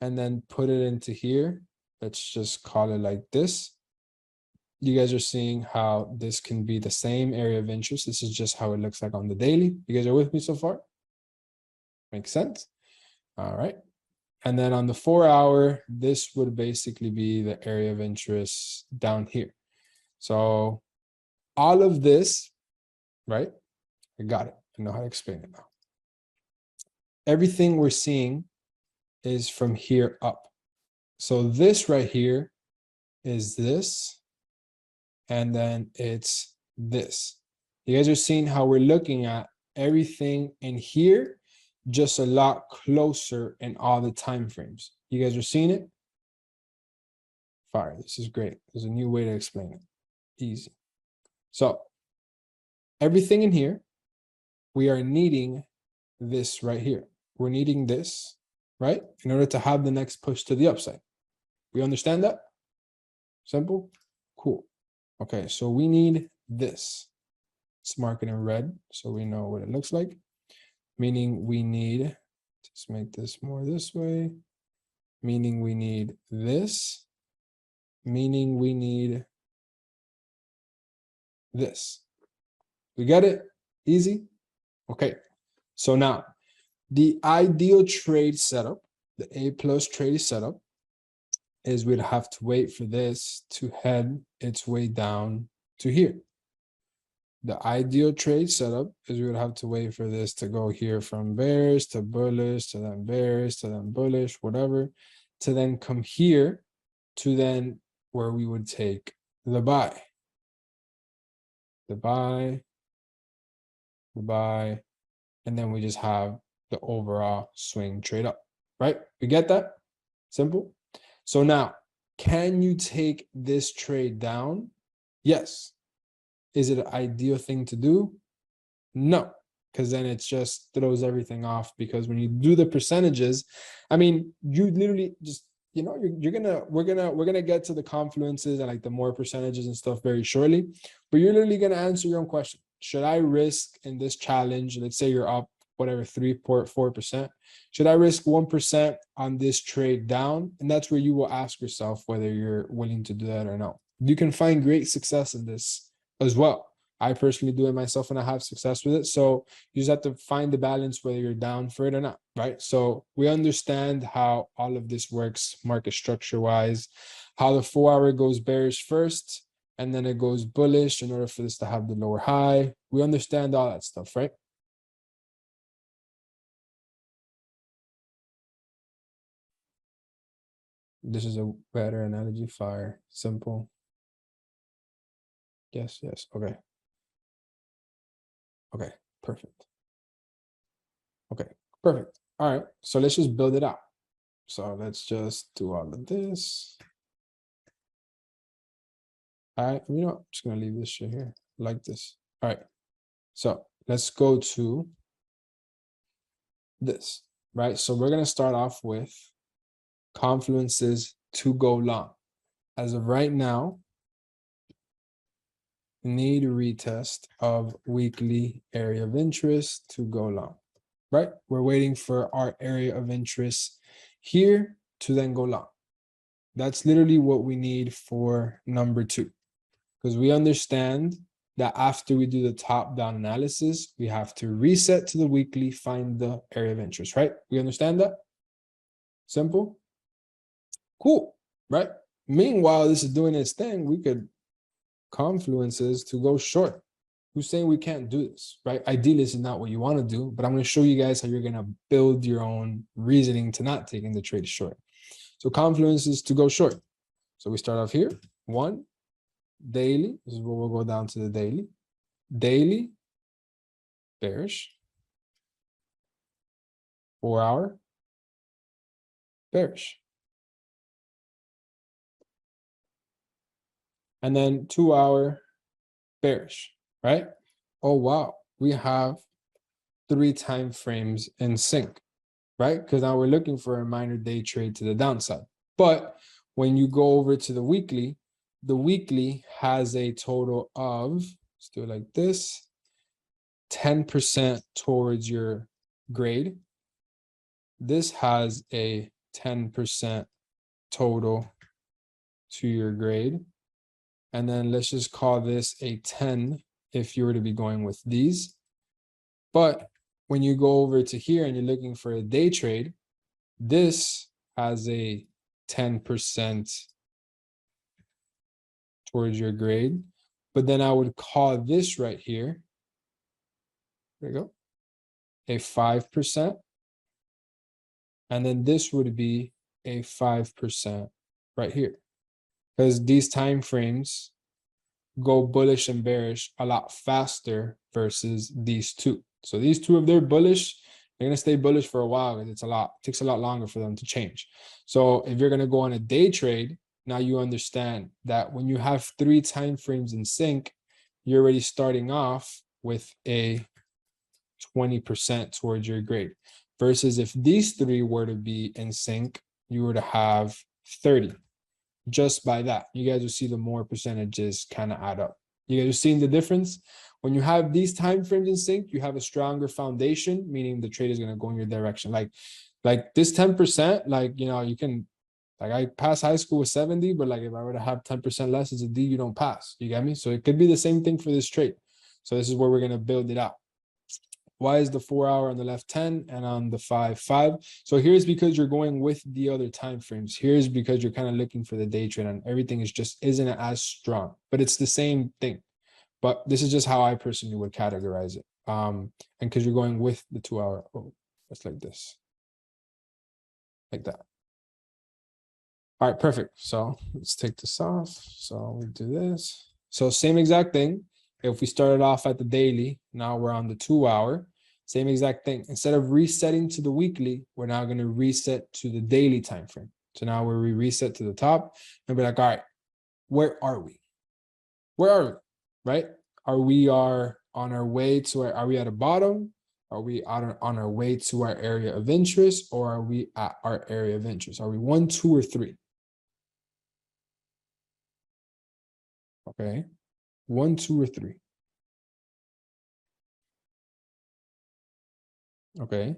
and then put it into here, let's just call it like this. You guys are seeing how this can be the same area of interest. This is just how it looks like on the daily. You guys are with me so far? Makes sense? All right. And then on the 4 hour, this would basically be the area of interest down here. So all of this, right? I got it. I know how to explain it now. Everything we're seeing is from here up. So this right here is this, and then it's this. You guys are seeing how we're looking at everything in here just a lot closer in all the time frames. You guys are seeing it? Fire. This is great. There's a new way to explain it. Easy. So everything in here, we are needing this right here. We're needing this, right? In order to have the next push to the upside. We understand that? Simple? Cool. Okay, so we need this. Let's mark it in red so we know what it looks like. Meaning we need, just make this more this way. Meaning we need this. Meaning we need this. We get it? Easy? Okay. So now, the ideal trade setup, the A+ trade setup, is we'd have to wait for this to head its way down to here. The ideal trade setup is we would have to wait for this to go here from bearish to bullish to then bearish to then bullish, whatever, to then come here to then where we would take the buy. The buy, the buy, and then we just have the overall swing trade up, right? We get that? Simple. So now, can you take this trade down? Yes. Is it an ideal thing to do? No, because then it just throws everything off, because when you do the percentages, I mean, you literally just, you know, we're gonna get to the confluences and like the more percentages and stuff very shortly, but you're literally gonna answer your own question. Should I risk in this challenge? Let's say you're up whatever 3.4%. Should I risk 1% on this trade down? And that's where you will ask yourself whether you're willing to do that or not. You can find great success in this as well. I personally do it myself and I have success with it. So you just have to find the balance whether you're down for it or not, right? So we understand how all of this works market structure wise, how the 4 hour goes bearish first, and then it goes bullish in order for this to have the lower high. We understand all that stuff, right? This is a better analogy. Fire, simple. Yes, yes, okay. Okay, perfect. Okay, perfect. All right, so let's just build it out. So let's just do all of this. All right, you know, I'm just gonna leave this shit here like this. All right, so let's go to this, right? So we're gonna start off with confluences to go long. As of right now, need a retest of weekly area of interest to go long, right? We're waiting for our area of interest here to then go long. That's literally what we need for number 2, because we understand that after we do the top-down analysis, we have to reset to the weekly, find the area of interest, right? We understand that? Simple? Cool, right? Meanwhile, this is doing its thing. We could confluences to go short. Who's saying we can't do this, right? Ideally, this is not what you want to do, but I'm going to show you guys how you're going to build your own reasoning to not taking the trade short. So confluences to go short. So we start off here. 1, daily. This is where we'll go down to the daily. Daily, bearish. 4 hour, bearish. And then 2 hour, bearish, right? Oh, wow. We have 3 time frames in sync, right? Because now we're looking for a minor day trade to the downside. But when you go over to the weekly has a total of, let's do it like this, 10% towards your grade. This has a 10% total to your grade. And then let's just call this a 10 if you were to be going with these. But when you go over to here and you're looking for a day trade, this has a 10% towards your grade. But then I would call this right here, there you go, a 5%. And then this would be a 5% right here. Because these time frames go bullish and bearish a lot faster versus these two. So these two, if they're bullish, they're going to stay bullish for a while, because it takes a lot longer for them to change. So if you're going to go on a day trade, now you understand that when you have 3 time frames in sync, you're already starting off with a 20% towards your grade. Versus if these 3 were to be in sync, you were to have 30. Just by that, you guys will see the more percentages kind of add up. You guys are seeing the difference. When you have these time frames in sync, you have a stronger foundation, meaning the trade is going to go in your direction. Like this 10%, like, you know, you can, like, I passed high school with 70, but like if I were to have 10% less, it's a D, you don't pass. You get me? So it could be the same thing for this trade. So this is where we're going to build it out. Why is the 4 hour on the left 10 and on the 5? So here's because you're going with the other time frames. Here's because you're kind of looking for the day trade, and everything is just isn't as strong, but it's the same thing. But this is just how I personally would categorize it. And because you're going with the 2 hour, oh, that's like this, like that. All right, perfect. So let's take this off. So we do this. So same exact thing. If we started off at the daily, now we're on the 2 hour, same exact thing. Instead of resetting to the weekly, we're now going to reset to the daily time frame. So now we reset to the top and be like, all right, where are we? Where are we? Right? are we on our way to are we at a bottom? Are we on our way to our area of interest, or are we at our area of interest? Are we 1, 2, or 3? Okay, 1, 2, or 3. Okay,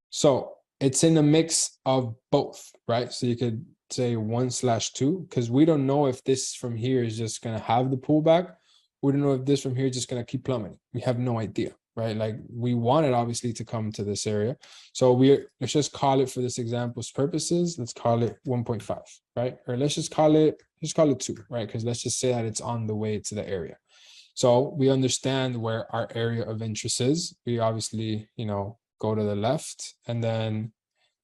so it's in a mix of both, right? So you could say 1/2, because we don't know if this from here is just going to have the pullback. We don't know if this from here is just going to keep plummeting. We have no idea, right? Like, we want it obviously to come to this area. So let's just call it, for this example's purposes, let's call it 1.5, right? Or let's just call it 2, right? Because let's just say that it's on the way to the area. So we understand where our area of interest is. We obviously, go to the left, and then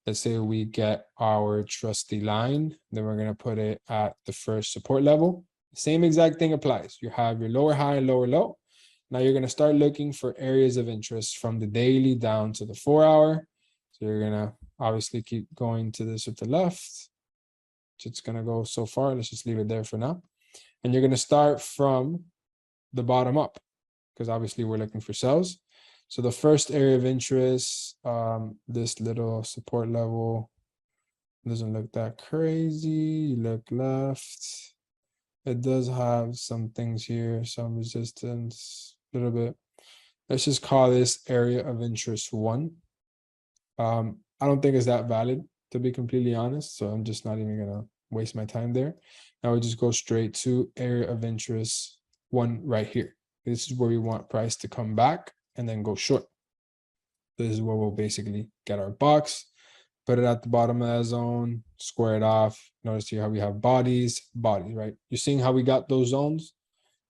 let's say we get our trusty line, then we're going to put it at the first support level. Same exact thing applies. You have your lower high and lower low. Now you're going to start looking for areas of interest from the daily down to the 4-hour. So you're going to obviously keep going to this with the left. It's going to go so far. Let's just leave it there for now. And you're going to start from the bottom up, because obviously we're looking for sells. So the first area of interest, this little support level doesn't look that crazy. You look left. It does have some things here, some resistance, a little bit. Let's just call this area of interest 1. I don't think it's that valid, to be completely honest. So I'm just not even going to waste my time there. Now we just go straight to area of interest 1 right here. This is where we want price to come back and then go short. This is where we'll basically get our box, put it at the bottom of that zone, square it off. Notice here how we have bodies, right? You're seeing how we got those zones.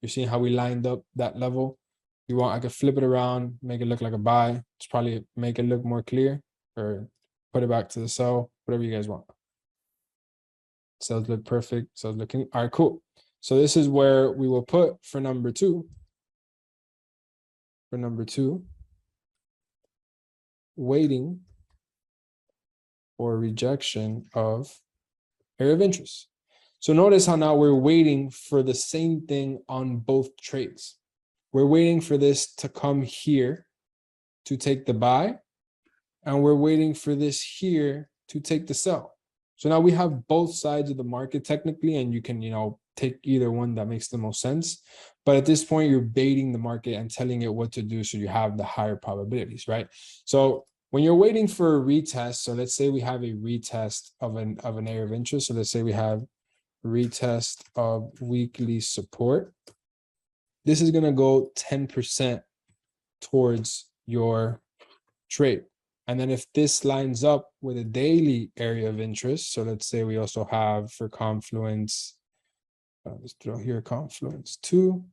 You're seeing how we lined up that level. You want, I could flip it around, make it look like a buy. It's probably make it look more clear, or put it back to the sell, whatever you guys want. Cells look perfect. Cells looking, all right, cool. So this is where we will put for number 2. For number 2, waiting for rejection of area of interest. So notice how now we're waiting for the same thing on both trades. We're waiting for this to come here to take the buy, and we're waiting for this here to take the sell. So now we have both sides of the market technically, and you can, take either one that makes the most sense. But at this point, you're baiting the market and telling it what to do, so you have the higher probabilities, right? So when you're waiting for a retest, so let's say we have a retest of an area of interest. So let's say we have retest of weekly support. This is going to go 10% towards your trade. And then if this lines up with a daily area of interest, so let's say we also have for Confluence, let's throw here Confluence 2.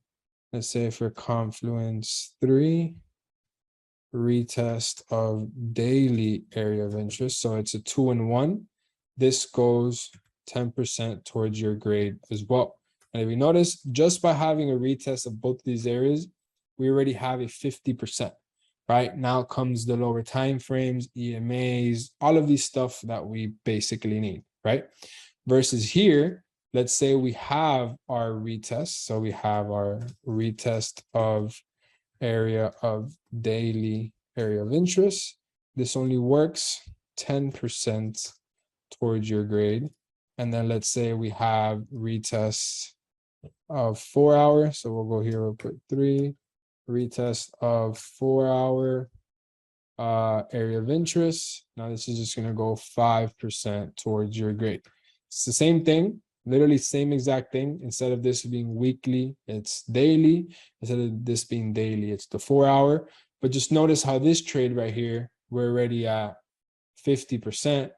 Let's say for Confluence 3, retest of daily area of interest. So it's a 2 and 1. This goes 10% towards your grade as well. And if you notice, just by having a retest of both these areas, we already have a 50%. Right now comes the lower time frames, EMAs, all of these stuff that we basically need, right? Versus here, let's say we have our retest. So we have our retest of area of daily area of interest. This only works 10% towards your grade. And then let's say we have retests of 4-hour. So we'll go here, we'll put 3. Retest of 4-hour area of interest. Now this is just going to go 5% towards your grade. It's the same thing, literally same exact thing. Instead of this being weekly, it's daily. Instead of this being daily, it's the 4-hour. But just notice how this trade right here, we're already at 50%,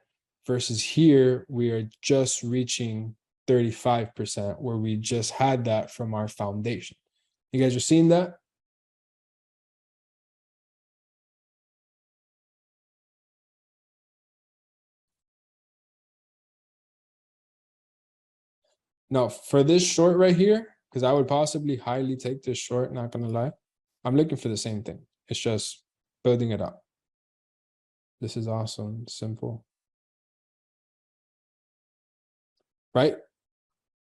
versus here, we are just reaching 35%, where we just had that from our foundation. You guys are seeing that? Now, for this short right here, because I would possibly highly take this short, not going to lie, I'm looking for the same thing. It's just building it up. This is awesome, simple. Right?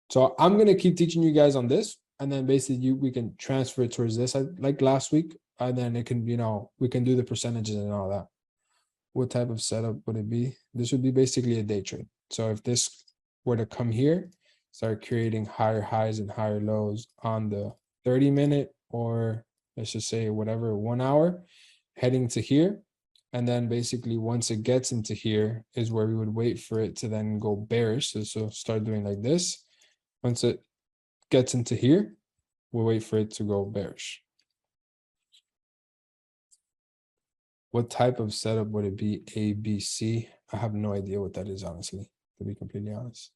So I'm going to keep teaching you guys on this. and then basically we can transfer it towards this, like last week, and then it can, we can do the percentages and all that. What type of setup would it be? This would be basically a day trade. So if this were to come here, start creating higher highs and higher lows on the 30-minute, or let's just say whatever, 1 hour, heading to here. And then basically once it gets into here is where we would wait for it to then go bearish. So start doing like this. Once it gets into here, we'll wait for it to go bearish. What type of setup would it be? A, B, C? I have no idea what that is, honestly, to be completely honest.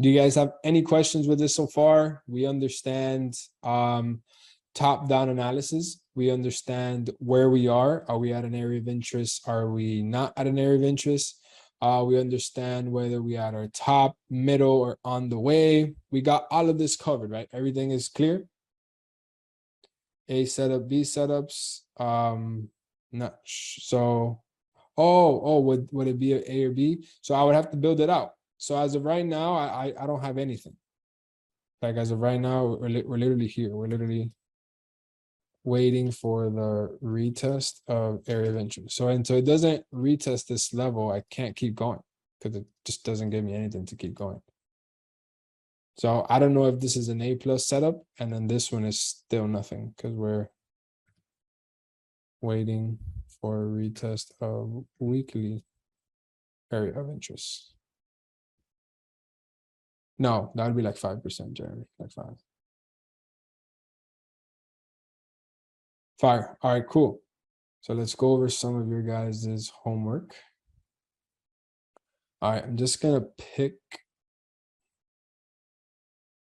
Do you guys have any questions with this so far? We understand top-down analysis. We understand where we are. Are we at an area of interest? Are we not at an area of interest? We understand whether we at our top, middle, or on the way. We got all of this covered, right? Everything is clear. A setup, B setups. Not so. Would it be an A or B? So I would have to build it out. So as of right now, I don't have anything. Like as of right now, we're literally here. We're literally waiting for the retest of area of interest. So until it doesn't retest this level, I can't keep going because it just doesn't give me anything to keep going. So I don't know if this is an A plus setup, and then this one is still nothing because we're waiting for a retest of weekly area of interest. No, that would be like 5%, Jeremy, like 5. Fire. All right, cool. So let's go over some of your guys' homework. All right, I'm just gonna pick.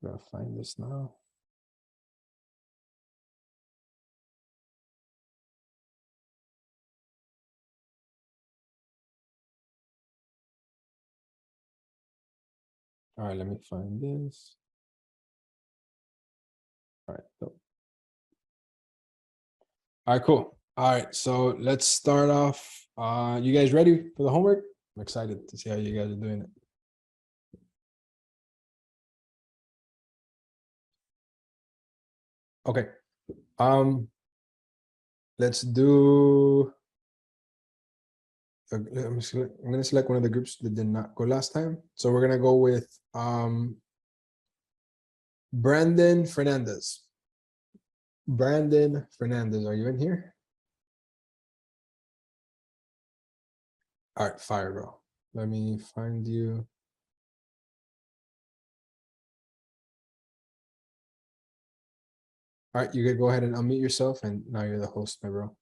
I'm gonna find this now. All right, let me find this. All right, so. All right, cool. All right, so let's start off. You guys ready for the homework? I'm excited to see how you guys are doing it. Okay. Let's do. I'm gonna select one of the groups that did not go last time. So we're gonna go with Brandon Fernandez. Brandon Fernandez, are you in here? All right, fire, bro. Let me find you. All right, you can go ahead and unmute yourself, and now you're the host, my bro.